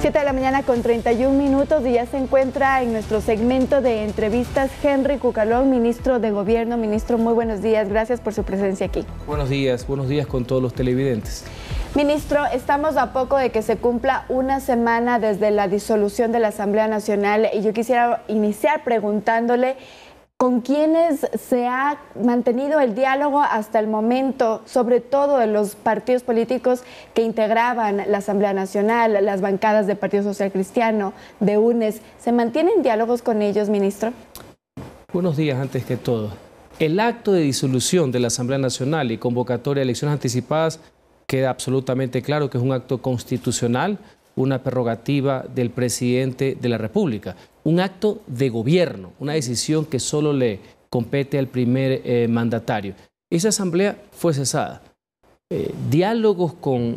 7 de la mañana con 31 minutos y ya se encuentra en nuestro segmento de entrevistas Henry Cucalón, ministro de Gobierno. Ministro, muy buenos días, gracias por su presencia aquí. Buenos días con todos los televidentes. Ministro, estamos a poco de que se cumpla una semana desde la disolución de la Asamblea Nacional y yo quisiera iniciar preguntándole ¿con quiénes se ha mantenido el diálogo hasta el momento, sobre todo de los partidos políticos que integraban la Asamblea Nacional, las bancadas del Partido Social Cristiano, de UNES? ¿Se mantienen diálogos con ellos, ministro? Buenos días, antes que todo. El acto de disolución de la Asamblea Nacional y convocatoria de elecciones anticipadas queda absolutamente claro que es un acto constitucional, una prerrogativa del presidente de la República, un acto de gobierno, una decisión que solo le compete al primer mandatario. Esa asamblea fue cesada. Diálogos con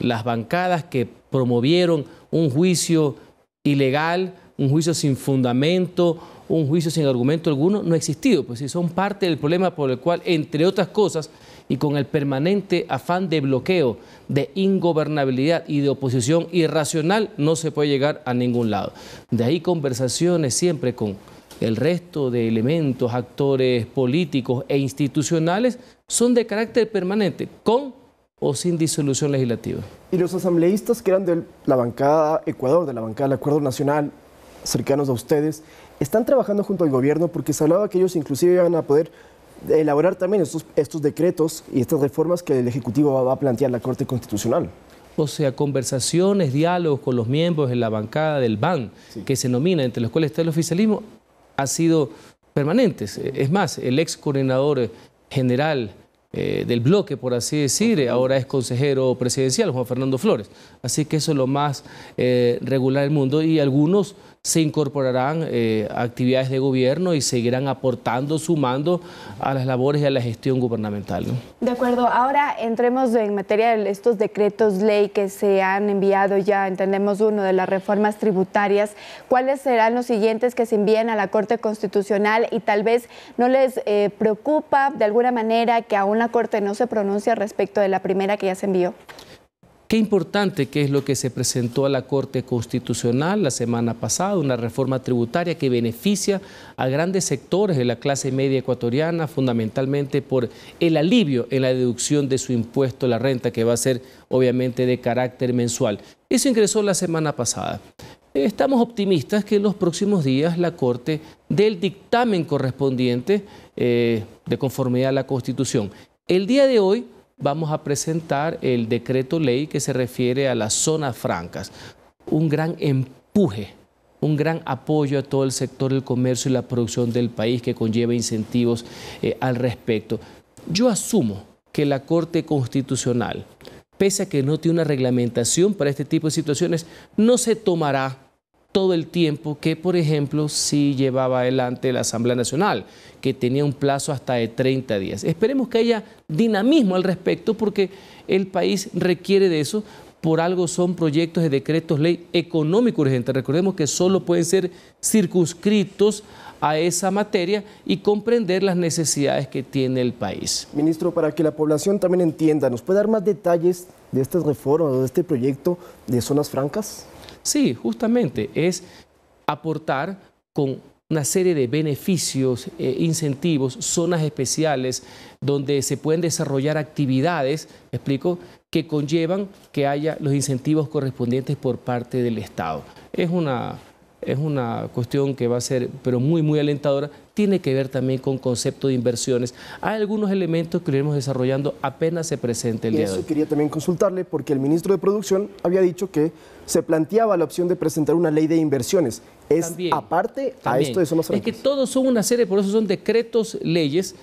las bancadas que promovieron un juicio ilegal, un juicio sin fundamento, un juicio sin argumento alguno, no ha existido, pues sí, son parte del problema por el cual, entre otras cosas, y con el permanente afán de bloqueo, de ingobernabilidad y de oposición irracional, no se puede llegar a ningún lado. De ahí conversaciones siempre con el resto de elementos, actores políticos e institucionales, son de carácter permanente, con o sin disolución legislativa. Y los asambleístas que eran de la bancada Ecuador, de la bancada del Acuerdo Nacional, cercanos a ustedes, están trabajando junto al gobierno porque se hablaba que ellos inclusive iban a poder elaborar también estos decretos y estas reformas que el Ejecutivo va a plantear la Corte Constitucional. O sea, conversaciones, diálogos con los miembros de la bancada del BAN, sí, que se nomina, entre los cuales está el oficialismo, ha sido permanentes. Es más, el ex coordinador general del bloque, por así decir, ahora es consejero presidencial, Juan Fernando Flores. Así que eso es lo más regular del mundo y algunos se incorporarán a actividades de gobierno y seguirán aportando, sumando a las labores y a la gestión gubernamental, ¿no? De acuerdo. Ahora entremos en materia de estos decretos ley que se han enviado ya, entendemos uno de las reformas tributarias. ¿Cuáles serán los siguientes que se envíen a la Corte Constitucional? Y tal vez no les preocupa de alguna manera que aún la Corte no se pronuncie respecto de la primera que ya se envió. Qué importante que es lo que se presentó a la Corte Constitucional la semana pasada, una reforma tributaria que beneficia a grandes sectores de la clase media ecuatoriana, fundamentalmente por el alivio en la deducción de su impuesto a la renta, que va a ser obviamente de carácter mensual. Eso ingresó la semana pasada. Estamos optimistas que en los próximos días la Corte dé el dictamen correspondiente de conformidad a la Constitución. El día de hoy vamos a presentar el decreto ley que se refiere a las zonas francas. Un gran empuje, un gran apoyo a todo el sector del comercio y la producción del país que conlleva incentivos al respecto. Yo asumo que la Corte Constitucional, pese a que no tiene una reglamentación para este tipo de situaciones, no se tomará todo el tiempo que, por ejemplo, sí llevaba adelante la Asamblea Nacional, que tenía un plazo hasta de 30 días. Esperemos que haya dinamismo al respecto porque el país requiere de eso. Por algo son proyectos de decretos ley económico urgente. Recordemos que solo pueden ser circunscritos a esa materia y comprender las necesidades que tiene el país. Ministro, para que la población también entienda, ¿nos puede dar más detalles de estas reformas o de este proyecto de zonas francas? Sí, justamente es aportar con una serie de beneficios, incentivos, zonas especiales donde se pueden desarrollar actividades, ¿me explico?, que conllevan que haya los incentivos correspondientes por parte del Estado. Es una cuestión que va a ser, pero muy alentadora. Tiene que ver también con concepto de inversiones. Hay algunos elementos que lo iremos desarrollando apenas se presente el día de hoy. Eso quería también consultarle, porque el ministro de Producción había dicho que se planteaba la opción de presentar una ley de inversiones. ¿Es también, aparte a esto de zonas francas? Es que todos son una serie, por eso son decretos, leyes.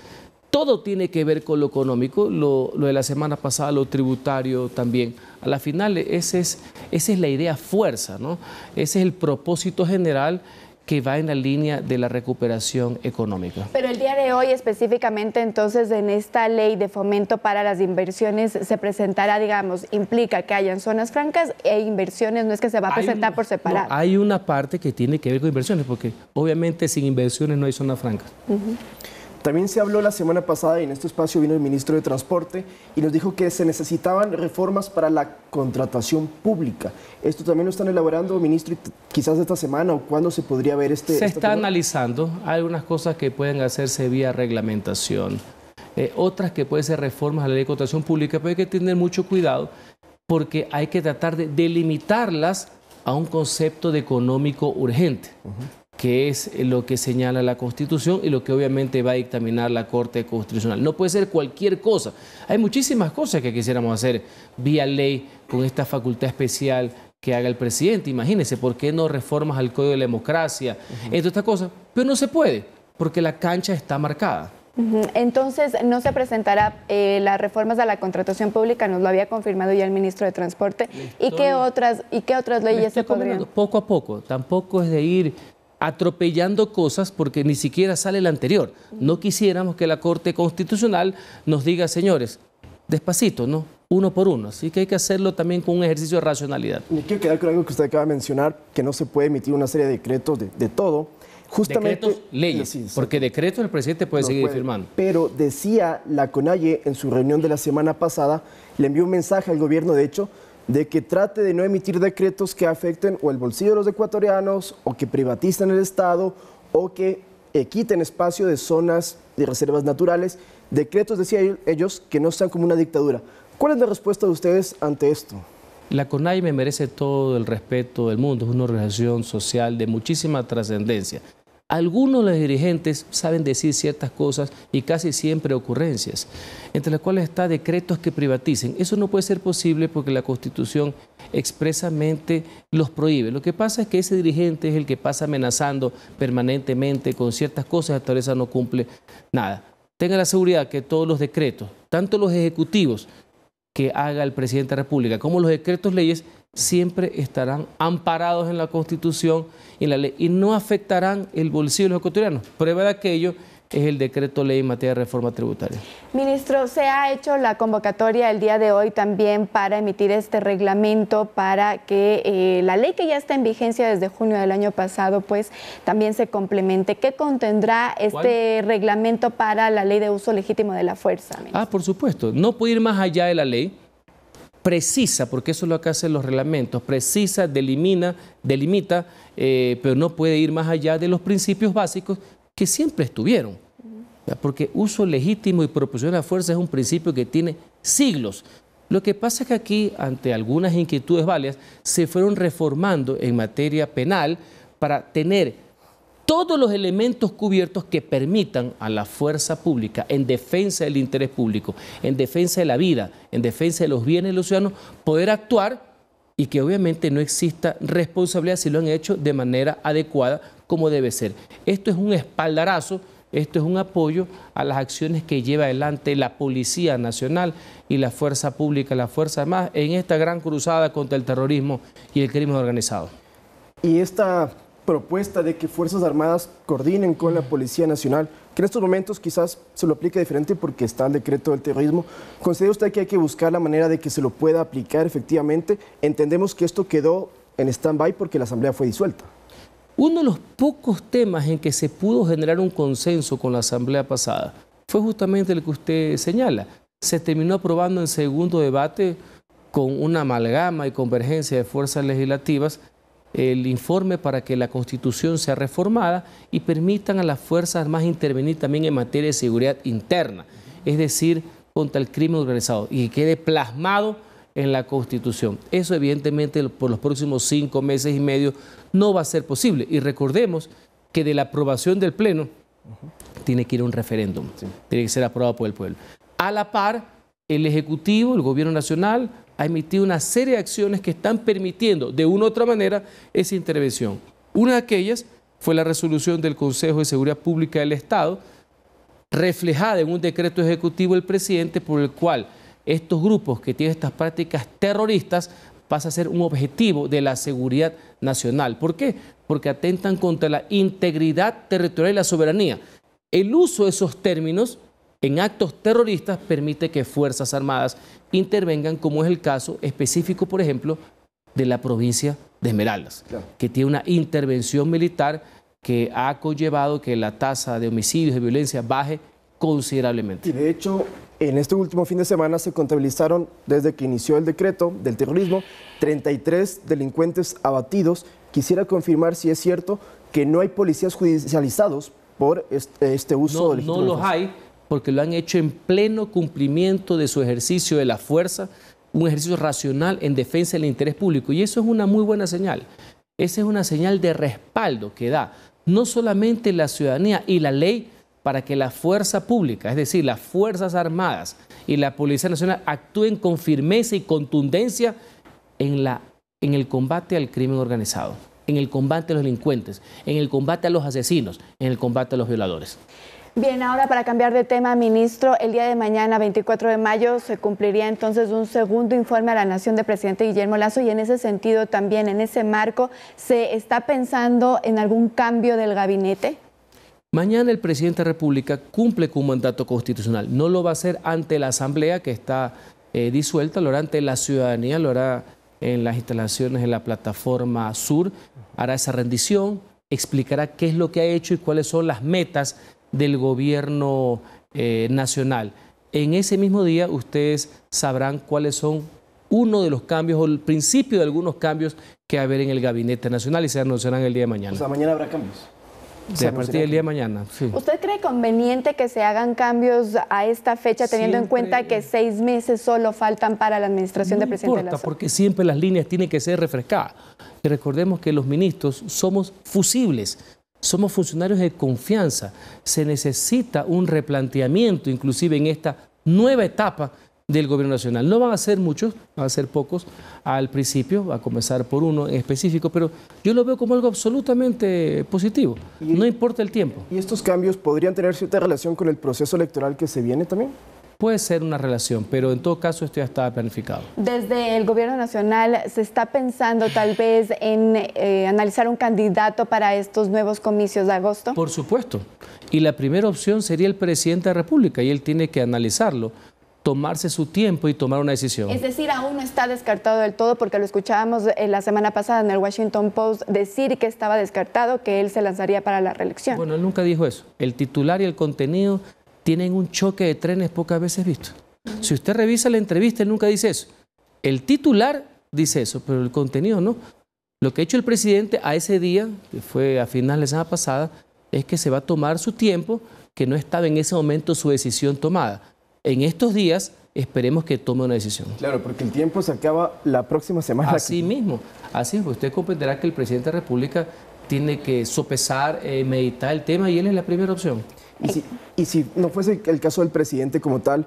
Todo tiene que ver con lo económico, lo de la semana pasada, lo tributario también. A la final, esa es la idea fuerza, ¿no? Ese es el propósito general que va en la línea de la recuperación económica. Pero el día de hoy específicamente, entonces, en esta ley de fomento para las inversiones se presentará, digamos, implica que hayan zonas francas e inversiones, no es que se va a presentar por separado. No, hay una parte que tiene que ver con inversiones, porque obviamente sin inversiones no hay zonas francas. También se habló la semana pasada y en este espacio vino el ministro de Transporte y nos dijo que se necesitaban reformas para la contratación pública. ¿Esto también lo están elaborando, ministro, quizás esta semana o cuándo se podría ver Se está analizando. Hay algunas cosas que pueden hacerse vía reglamentación, otras que pueden ser reformas a la ley de contratación pública, pero hay que tener mucho cuidado porque hay que tratar de delimitarlas a un concepto de económico urgente, que es lo que señala la Constitución y lo que obviamente va a dictaminar la Corte Constitucional. No puede ser cualquier cosa. Hay muchísimas cosas que quisiéramos hacer vía ley con esta facultad especial que haga el presidente. Imagínense, ¿por qué no reformas al Código de la Democracia? Entre estas cosas, pero no se puede, porque la cancha está marcada. Entonces, ¿no se presentará las reformas a la contratación pública? Nos lo había confirmado ya el ministro de Transporte. ¿Y qué otras leyes se podrían? Poco a poco, tampoco es de ir atropellando cosas porque ni siquiera sale la anterior. No quisiéramos que la Corte Constitucional nos diga, señores, despacito, ¿no? Uno por uno. Así que hay que hacerlo también con un ejercicio de racionalidad. Me quiero quedar con algo que usted acaba de mencionar, que no se puede emitir una serie de decretos de todo. Justamente, decretos, leyes, sí, porque decretos el presidente puede seguir firmando. Pero decía la CONAIE en su reunión de la semana pasada, le envió un mensaje al gobierno, de hecho, de que trate de no emitir decretos que afecten o el bolsillo de los ecuatorianos, o que privaticen el Estado, o que quiten espacio de zonas de reservas naturales. Decretos, decía ellos, que no sean como una dictadura. ¿Cuál es la respuesta de ustedes ante esto? La CONAIE me merece todo el respeto del mundo, es una organización social de muchísima trascendencia. Algunos de los dirigentes saben decir ciertas cosas y casi siempre ocurrencias, entre las cuales está decretos que privaticen. Eso no puede ser posible porque la Constitución expresamente los prohíbe. Lo que pasa es que ese dirigente es el que pasa amenazando permanentemente con ciertas cosas, hasta ahora no cumple nada. Tenga la seguridad que todos los decretos, tanto los ejecutivos que haga el presidente de la República como los decretos leyes, siempre estarán amparados en la Constitución y en la ley y no afectarán el bolsillo de los ecuatorianos. Prueba de aquello es el decreto ley en materia de reforma tributaria. Ministro, se ha hecho la convocatoria el día de hoy también para emitir este reglamento para que la ley que ya está en vigencia desde junio del año pasado pues también se complemente. ¿Qué contendrá este reglamento para la ley de uso legítimo de la fuerza, ministro? Por supuesto, no puede ir más allá de la ley. Precisa, porque eso es lo que hacen los reglamentos, precisa, delimita, pero no puede ir más allá de los principios básicos que siempre estuvieron. Porque uso legítimo y proporcional de la fuerza es un principio que tiene siglos. Lo que pasa es que aquí, ante algunas inquietudes válidas, se fueron reformando en materia penal para tener todos los elementos cubiertos que permitan a la fuerza pública, en defensa del interés público, en defensa de la vida, en defensa de los bienes de los ciudadanos, poder actuar y que obviamente no exista responsabilidad si lo han hecho de manera adecuada como debe ser. Esto es un espaldarazo, esto es un apoyo a las acciones que lleva adelante la Policía Nacional y la Fuerza Pública, la Fuerza Armada, en esta gran cruzada contra el terrorismo y el crimen organizado. Y esta propuesta de que Fuerzas Armadas coordinen con la Policía Nacional, que en estos momentos quizás se lo aplique diferente porque está el decreto del terrorismo, ¿considera usted que hay que buscar la manera de que se lo pueda aplicar efectivamente? Entendemos que esto quedó en stand-by porque la Asamblea fue disuelta. Uno de los pocos temas en que se pudo generar un consenso con la Asamblea pasada fue justamente el que usted señala. Se terminó aprobando en segundo debate con una amalgama y convergencia de fuerzas legislativas el informe para que la Constitución sea reformada y permitan a las Fuerzas Armadas intervenir también en materia de seguridad interna, es decir, contra el crimen organizado, y que quede plasmado en la Constitución. Eso evidentemente por los próximos 5 meses y medio no va a ser posible. Y recordemos que de la aprobación del Pleno tiene que ir a un referéndum, tiene que ser aprobado por el pueblo. A la par, el Ejecutivo, el Gobierno Nacional, ha emitido una serie de acciones que están permitiendo de una u otra manera esa intervención. Una de aquellas fue la resolución del Consejo de Seguridad Pública del Estado, reflejada en un decreto ejecutivo del presidente por el cual estos grupos que tienen estas prácticas terroristas pasan a ser un objetivo de la seguridad nacional. ¿Por qué? Porque atentan contra la integridad territorial y la soberanía. El uso de esos términos en actos terroristas permite que Fuerzas Armadas intervengan, como es el caso específico, por ejemplo, de la provincia de Esmeraldas, que tiene una intervención militar que ha conllevado que la tasa de homicidios y violencia baje considerablemente. Y de hecho, en este último fin de semana se contabilizaron, desde que inició el decreto del terrorismo, 33 delincuentes abatidos. Quisiera confirmar si es cierto que no hay policías judicializados por este uso del No los hay, porque lo han hecho en pleno cumplimiento de su ejercicio de la fuerza, un ejercicio racional en defensa del interés público. Y eso es una muy buena señal. Esa es una señal de respaldo que da no solamente la ciudadanía y la ley para que la fuerza pública, es decir, las Fuerzas Armadas y la Policía Nacional actúen con firmeza y contundencia en el combate al crimen organizado, en el combate a los delincuentes, en el combate a los asesinos, en el combate a los violadores. Bien, ahora para cambiar de tema, ministro, el día de mañana, 24 de mayo, se cumpliría entonces un segundo informe a la Nación del presidente Guillermo Lasso, y en ese sentido también, en ese marco, ¿se está pensando en algún cambio del gabinete? Mañana el presidente de la República cumple con un mandato constitucional. No lo va a hacer ante la Asamblea, que está disuelta, lo hará ante la ciudadanía, lo hará en las instalaciones en la plataforma Sur, hará esa rendición, explicará qué es lo que ha hecho y cuáles son las metas del gobierno nacional. En ese mismo día ustedes sabrán cuáles son uno de los cambios o el principio de algunos cambios que va a haber en el gabinete nacional y se anunciarán el día de mañana. O sea, mañana habrá cambios. A partir del día de mañana, sí. ¿Usted cree conveniente que se hagan cambios a esta fecha, teniendo en cuenta que 6 meses solo faltan para la administración del presidente Lasso? No importa, porque siempre las líneas tienen que ser refrescadas. Y recordemos que los ministros somos fusibles, somos funcionarios de confianza. Se necesita un replanteamiento, inclusive en esta nueva etapa del gobierno nacional. No van a ser muchos, van a ser pocos al principio, va a comenzar por uno en específico, pero yo lo veo como algo absolutamente positivo, no importa el tiempo. ¿Y estos cambios podrían tener cierta relación con el proceso electoral que se viene también? Puede ser una relación, pero en todo caso esto ya estaba planificado. Desde el gobierno nacional se está pensando tal vez en analizar un candidato para estos nuevos comicios de agosto. Por supuesto, y la primera opción sería el presidente de la República y él tiene que analizarlo, tomarse su tiempo y tomar una decisión. Es decir, aún no está descartado del todo, porque lo escuchábamos la semana pasada en el Washington Post decir que estaba descartado, que él se lanzaría para la reelección. Bueno, él nunca dijo eso. El titular y el contenido tienen un choque de trenes pocas veces visto. Si usted revisa la entrevista, él nunca dice eso. El titular dice eso, pero el contenido no. Lo que ha hecho el presidente a ese día, que fue a final de la semana pasada, es que se va a tomar su tiempo, que no estaba en ese momento su decisión tomada. En estos días esperemos que tome una decisión. Claro, porque el tiempo se acaba la próxima semana. Así mismo, así usted comprenderá que el presidente de la República tiene que sopesar, meditar el tema y él es la primera opción. Y si no fuese el caso del presidente como tal,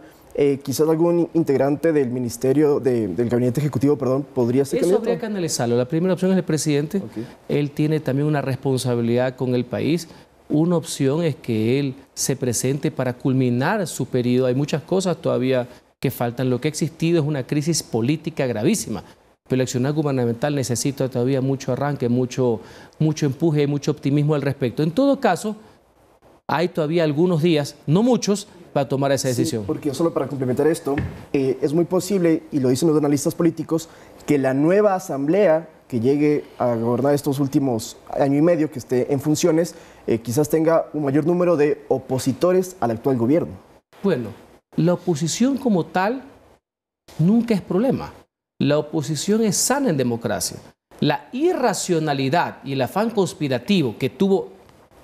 quizás algún integrante del ministerio, del gabinete ejecutivo, perdón, podría ser candidato. Eso habría que analizarlo. La primera opción es el presidente. Okay. Él tiene también una responsabilidad con el país. Una opción es que él se presente para culminar su periodo. Hay muchas cosas todavía que faltan. Lo que ha existido es una crisis política gravísima, pero el accionar gubernamental necesita todavía mucho arranque, mucho empuje y mucho optimismo al respecto. En todo caso, hay todavía algunos días, no muchos, para tomar esa decisión. Sí, porque solo para complementar esto, es muy posible, y lo dicen los analistas políticos, que la nueva asamblea que llegue a gobernar estos últimos año y medio, que esté en funciones, quizás tenga un mayor número de opositores al actual gobierno. Bueno, la oposición como tal nunca es problema. La oposición es sana en democracia. La irracionalidad y el afán conspirativo que tuvo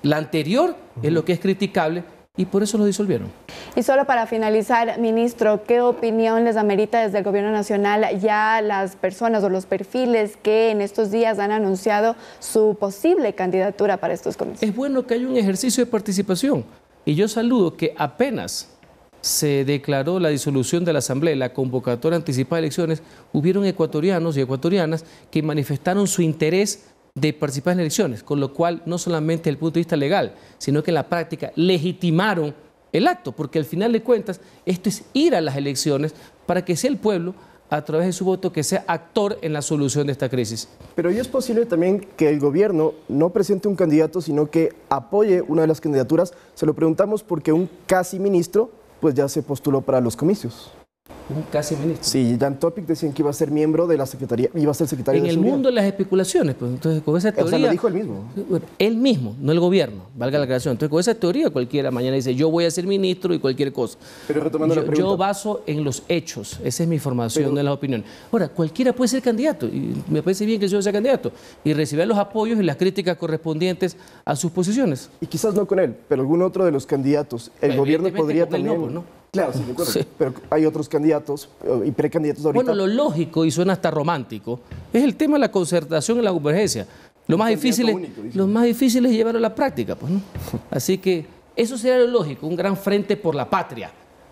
la anterior es lo que es criticable y por eso lo disolvieron. Y solo para finalizar, ministro, ¿qué opinión les amerita desde el Gobierno Nacional ya las personas o los perfiles que en estos días han anunciado su posible candidatura para estos comicios? Es bueno que haya un ejercicio de participación y yo saludo que apenas se declaró la disolución de la Asamblea y la convocatoria anticipada de elecciones, hubieron ecuatorianos y ecuatorianas que manifestaron su interés de participar en elecciones, con lo cual no solamente desde el punto de vista legal, sino que en la práctica legitimaron el acto, porque al final de cuentas esto es ir a las elecciones para que sea el pueblo, a través de su voto, que sea actor en la solución de esta crisis. Pero ¿y es posible también que el gobierno no presente un candidato, sino que apoye una de las candidaturas? Se lo preguntamos porque un casi ministro pues ya se postuló para los comicios. un casi ministro. Sí, Jan Topic decían que iba a ser miembro de la Secretaría, iba a ser secretario En de el Seguridad. mundo de las especulaciones, pues entonces con esa teoría... O sea, lo dijo él mismo. Él mismo, no el gobierno, valga la aclaración. Entonces con esa teoría cualquiera mañana dice yo voy a ser ministro y cualquier cosa. Pero retomando la pregunta. Yo baso en los hechos, esa es mi formación, no en las opiniones. Ahora, cualquiera puede ser candidato y me parece bien que yo sea candidato y recibir los apoyos y las críticas correspondientes a sus posiciones. Y quizás no con él, pero algún otro de los candidatos. El Bueno, gobierno evidentemente podría con él también... no, pues, ¿no? Claro, sí, de acuerdo. Sí. Pero hay otros candidatos y precandidatos ahorita. Bueno, lo lógico, y suena hasta romántico, es el tema de la concertación y la convergencia. Lo más difícil es llevarlo a la práctica, pues, ¿no? Así que eso sería lo lógico, un gran frente por la patria,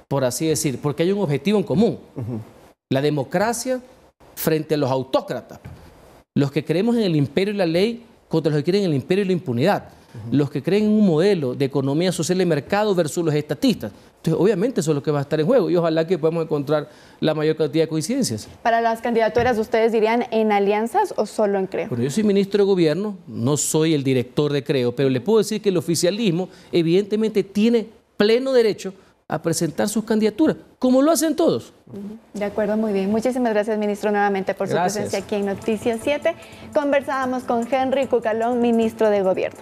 por así decir, porque hay un objetivo en común. La democracia frente a los autócratas, los que creemos en el imperio y la ley contra los que creen en el imperio y la impunidad, los que creen en un modelo de economía social de mercado versus los estatistas. Entonces, obviamente eso es lo que va a estar en juego y ojalá que podamos encontrar la mayor cantidad de coincidencias. Para las candidaturas, ¿ustedes dirían en alianzas o solo en Creo? Bueno, yo soy ministro de Gobierno, no soy el director de Creo, pero le puedo decir que el oficialismo evidentemente tiene pleno derecho a presentar sus candidaturas, como lo hacen todos. De acuerdo, muy bien. Muchísimas gracias, ministro, nuevamente por su presencia aquí en Noticias 7. Conversábamos con Henry Cucalón, ministro de Gobierno.